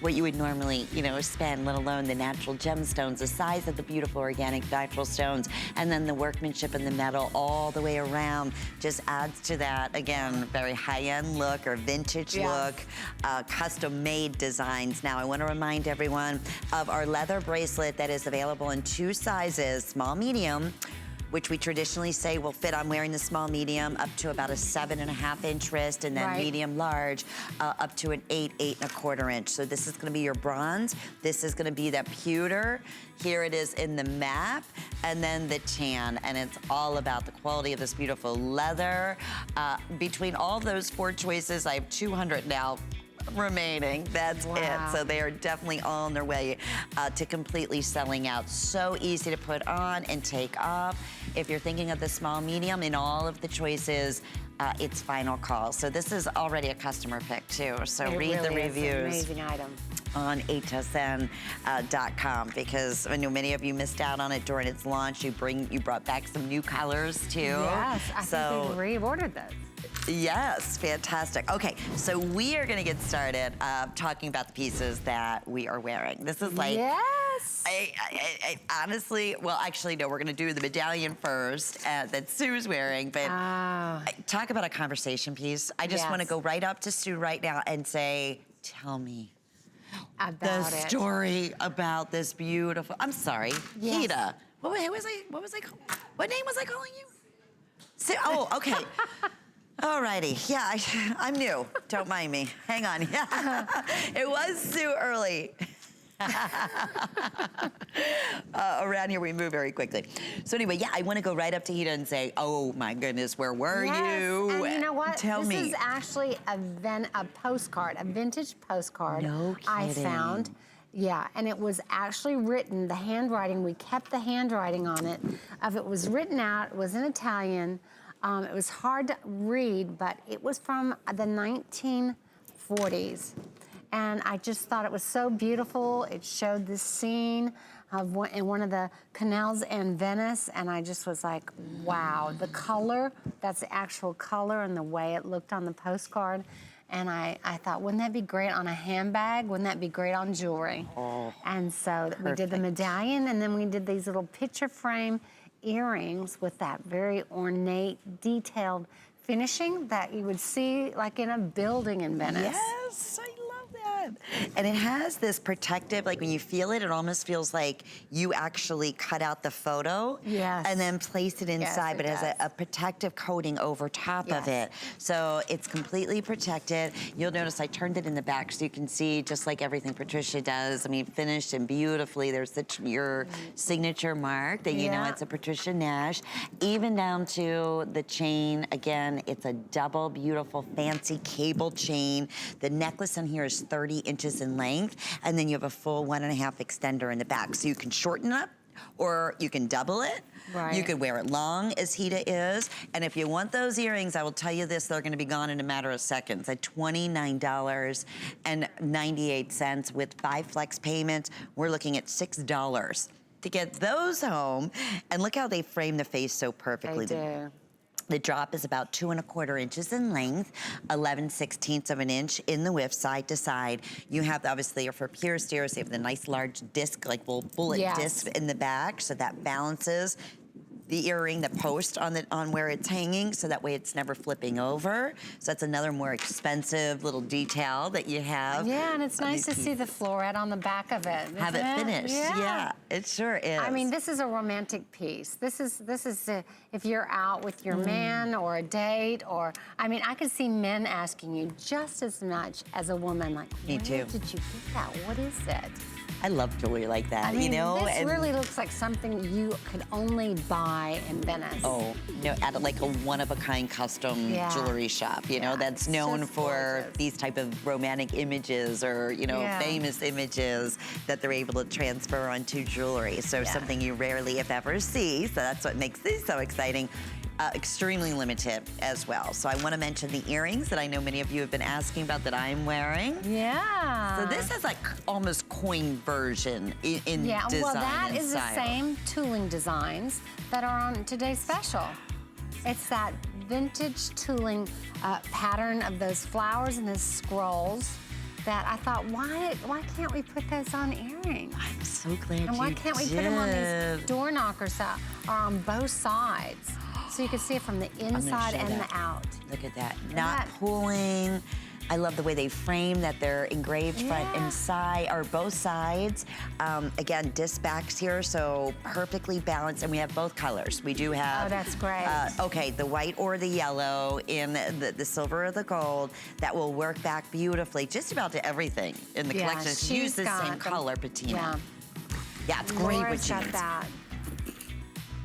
what you would normally, you know, spend, let alone the natural gemstones, the size of the beautiful organic natural stones, and then the workmanship and the metal all the way around just adds to that, again, very high-end look or vintage look, custom-made designs. Now, I want to remind everyone of our leather bracelet that is available in 2 sizes, small, medium, which we traditionally say will fit on wearing the small medium up to about a 7.5 inch wrist, and then medium large up to an 8, 8.25 inch. So this is gonna be your bronze. This is gonna be that pewter. Here it is in the map, and then the tan, and it's all about the quality of this beautiful leather. Between all those 4 choices, I have 200 now remaining. That's it. So they are definitely all on their way to completely selling out. So easy to put on and take off. If you're thinking of the small medium in all of the choices, it's final call. So this is already a customer pick too. So read the reviews. Amazing item. On hsn.com, because I know many of you missed out on it during its launch. You brought back some new colors too. Yes, I think we reordered those. Yes, fantastic. Okay, so we are gonna get started talking about the pieces that we are wearing. This is like, yes. I honestly, well, actually, no, we're gonna do the medallion first that Sue's wearing, but talk about a conversation piece. I just wanna go right up to Sue right now and say, tell me the story about this beautiful, I'm sorry, Hita. What was I what name was I calling you? Sue, oh, okay. Alrighty, yeah, I'm new. Don't mind me. Hang on. It was Sue early. Around here we move very quickly. So anyway, yeah, I want to go right up to Hita and say, oh my goodness, where were you? And you know what? Tell me. This is actually a postcard, a vintage postcard. No kidding. I found. Yeah, and it was actually written, the handwriting, we kept the handwriting on it. It was written out, it was in Italian. It was hard to read, but it was from the 1940s. And I just thought it was so beautiful. It showed this scene in one of the canals in Venice, and I just was like, wow. The color, that's the actual color and the way it looked on the postcard. And I thought, wouldn't that be great on a handbag? Wouldn't that be great on jewelry? Oh, and so we did the medallion, and then we did these little picture frame earrings with that very ornate, detailed finishing that you would see like in a building in Venice. Yes, I love that. And it has this protective, like when you feel it, it almost feels like you actually cut out the photo and then place it inside, but it has a protective coating over top of it. So it's completely protected. You'll notice I turned it in the back so you can see just like everything Patricia does. I mean, finished and beautifully. There's your signature mark that you know it's a Patricia Nash. Even down to the chain, again, it's a double beautiful fancy cable chain. The necklace on here is 30 inches in length, and then you have a full 1.5 extender in the back. So you can shorten up, or you can double it. Right. You could wear it long, as Hita is. And if you want those earrings, I will tell you this, they're gonna be gone in a matter of seconds at $29.98 with 5 flex payments. We're looking at $6 to get those home. And look how they frame the face so perfectly. They do. The drop is about 2.25 inches in length, 11/16 of an inch in the width, side to side. You have, obviously, for pierced ears, you have the nice large disc, like little bullet disc in the back, so that balances the earring, the post on where it's hanging, so that way it's never flipping over. So that's another more expensive little detail that you have. Yeah, and it's nice to see the floret on the back of it. Have it finished. Yeah, it sure is. I mean, this is a romantic piece. This is if you're out with your man or a date, or I mean, I could see men asking you just as much as a woman, like, me too. Where did you get that? What is it? I love jewelry like that, I mean, you know? This really looks like something you could only buy in Venice. Oh, no, at like a one-of-a-kind custom jewelry shop, you know, that's known for these type of romantic images or, you know, famous images that they're able to transfer onto jewelry. So something you rarely, if ever, see. So that's what makes these so exciting. Extremely limited as well. So I want to mention the earrings that I know many of you have been asking about that I'm wearing. Yeah. So this is like almost coin version in design well, that is style. the same tooling designs that are on today's special. It's that vintage tooling pattern of those flowers and those scrolls that I thought, why can't we put those on earrings? I'm so glad and why can't we put them on these door knockers that are on both sides? So you can see it from the inside and the out. Look at that. Not pulling. I love the way they frame that they're engraved front and side, or both sides. Again, disc backs here, so perfectly balanced, and we have both colors. We do have... Oh, that's great. Okay, the white or the yellow in the silver or the gold. That will work back beautifully just about to everything in the collection. It's used the same color patina. Yeah, it's great with jeans. Got that.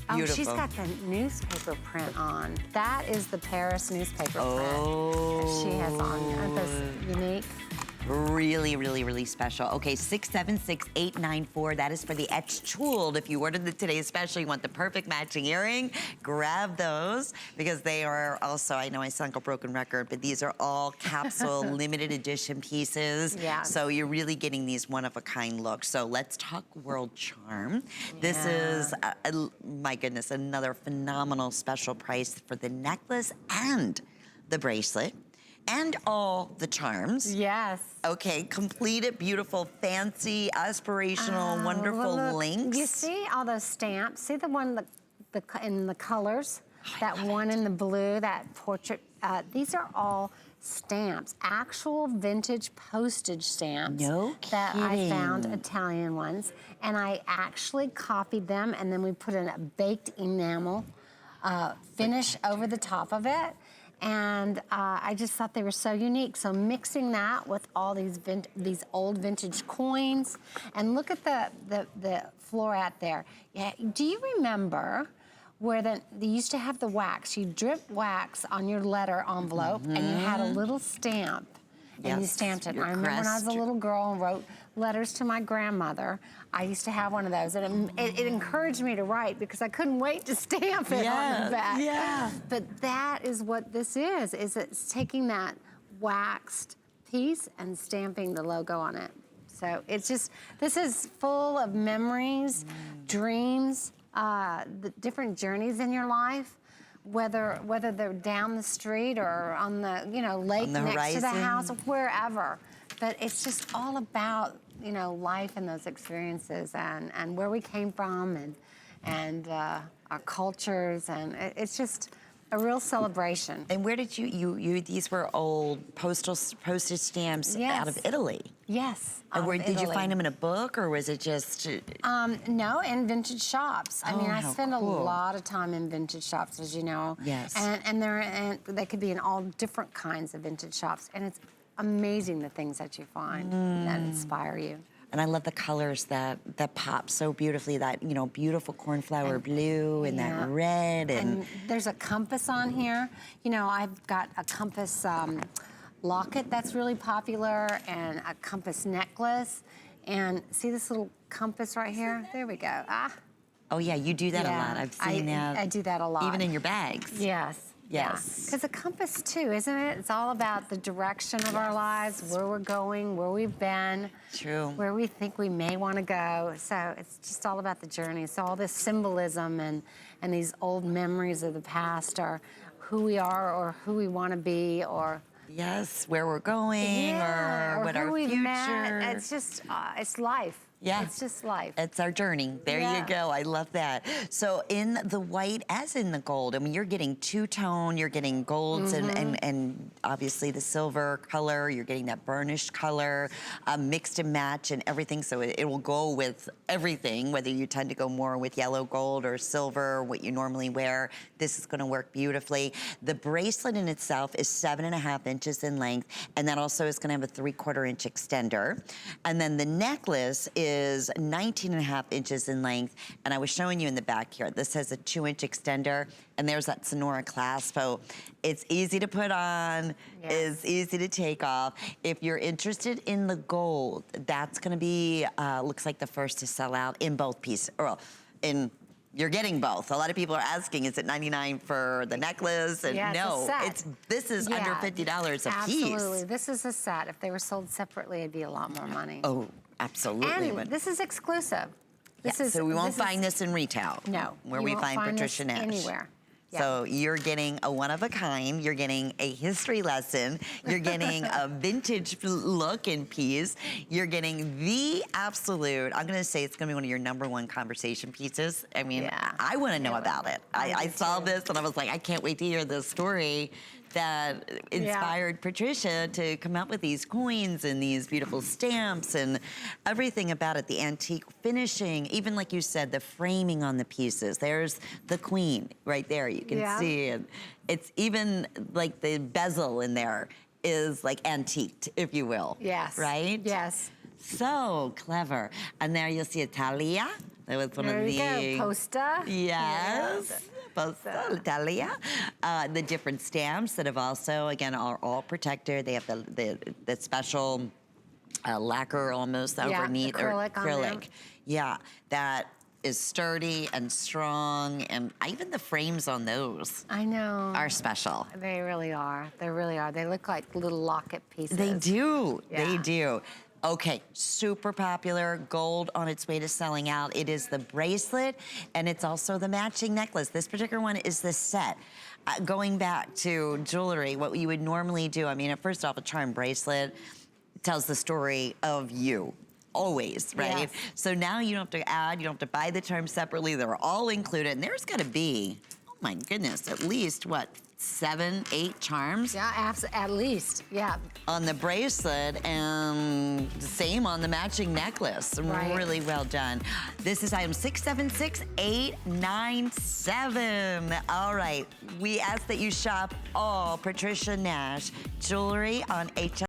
Oh, she's got the newspaper print on. That is the Paris newspaper print that she has on. Aren't those unique? Really, really, really special. Okay, 676894. That is for the etched tooled. If you ordered it today, especially you want the perfect matching earring, grab those because they are also, I know I sound like a broken record, but these are all capsule limited edition pieces. Yeah. So you're really getting these one-of-a-kind looks. So let's talk World Charm. This is, my goodness, another phenomenal special price for the necklace and the bracelet. And all the charms. Yes. Okay, completed, beautiful, fancy, aspirational, wonderful links. You see all those stamps? See the one in the colors? That one in the blue, that portrait. These are all stamps, actual vintage postage stamps. No that I kidding. found, Italian ones. And I actually copied them, and then we put in a baked enamel finish over the top of it. And I just thought they were so unique. So mixing that with all these old vintage coins, and look at the floret there. Yeah, do you remember where they used to have the wax? You drip wax on your letter envelope, and you had a little stamp, and you stamped it. I remember when I was a little girl and wrote letters to my grandmother. I used to have one of those, and it encouraged me to write because I couldn't wait to stamp it on the back. Yeah. But that is what this is it's taking that waxed piece and stamping the logo on it. So it's just, this is full of memories, dreams, the different journeys in your life, whether they're down the street or on the lake next to the house, or wherever. But it's just all about life and those experiences and where we came from and our cultures, and it's just a real celebration. And where did you these were old postage stamps out of Italy? Yes. And where did you find them in a book, or was it just? No, in vintage shops. I mean, I spend a lot of time in vintage shops, as you know. Yes. And they could be in all different kinds of vintage shops, and it's amazing the things that you find that inspire you. And I love the colors that pop so beautifully, that, beautiful cornflower blue and that red. And there's a compass on here. I've got a compass locket that's really popular, and a compass necklace. And see this little compass right here? There we go. Oh yeah, you do that a lot. I've seen that. I do that a lot. Even in your bags. Yes. Yes. Because a compass too, isn't it? It's all about the direction of our lives, where we're going, where we've been. True. Where we think we may want to go. So it's just all about the journey. So all this symbolism and these old memories of the past are who we are or who we want to be, or yes, where we're going, or what our future. Met. It's just, it's life. Yeah. It's just life. It's our journey. There you go. I love that. So in the white as in the gold, I mean, you're getting two-tone, you're getting golds and obviously the silver color, you're getting that burnished color, mixed and match and everything. So it will go with everything, whether you tend to go more with yellow gold or silver, what you normally wear. This is going to work beautifully. The bracelet in itself is 7.5 inches in length, and that also is going to have a 3/4 inch extender. And then the necklace is 19.5 inches in length, and I was showing you in the back here. This has a 2-inch extender, and there's that Sonora clasp. So it's easy to put on, it's easy to take off. If you're interested in the gold, that's going to be looks like the first to sell out in both pieces. You're getting both. A lot of people are asking, is it $99 for the necklace? And no, this is under $50 a piece. Absolutely, this is a set. If they were sold separately, it'd be a lot more money. Oh, absolutely. And this is exclusive. So we won't find this in retail. No. Where we find Patricia Nash. Anywhere. Yeah. So you're getting a one-of-a-kind, you're getting a history lesson, you're getting a vintage look and piece, you're getting the absolute, I'm gonna say it's gonna be one of your #1 conversation pieces. I mean, I wanna know about it. I saw this and I was like, I can't wait to hear this story. that inspired Patricia to come up with these coins and these beautiful stamps and everything about it, the antique finishing, even like you said, the framing on the pieces. There's the queen right there, you can see it. It's even like the bezel in there is like antiqued, if you will. Yes. Right? Yes. So clever. And there you'll see Italia. That was one of the... There you go, Posta. Yes. Posta, Italia. The different stamps that have also, again, are all protected. They have the special lacquer almost underneath. Acrylic on them. Yeah, that is sturdy and strong, and even the frames on those I know. are special. They really are. They really are. They look like little locket pieces. They do. Yeah. They do. Okay, super popular, gold on its way to selling out. It is the bracelet, and it's also the matching necklace. This particular one is the set. Going back to jewelry, what you would normally do, I mean, first off, a charm bracelet tells the story of you. Always, right? Yes. So now you don't have to add, you don't have to buy the charms separately. They're all included, and there's gonna be, oh my goodness, at least, what, 7, 8 charms? Yeah, at least, yeah. On the bracelet, and the same on the matching necklace. Right. Really well done. This is item 676897. All right, we ask that you shop all Patricia Nash jewelry on HSN.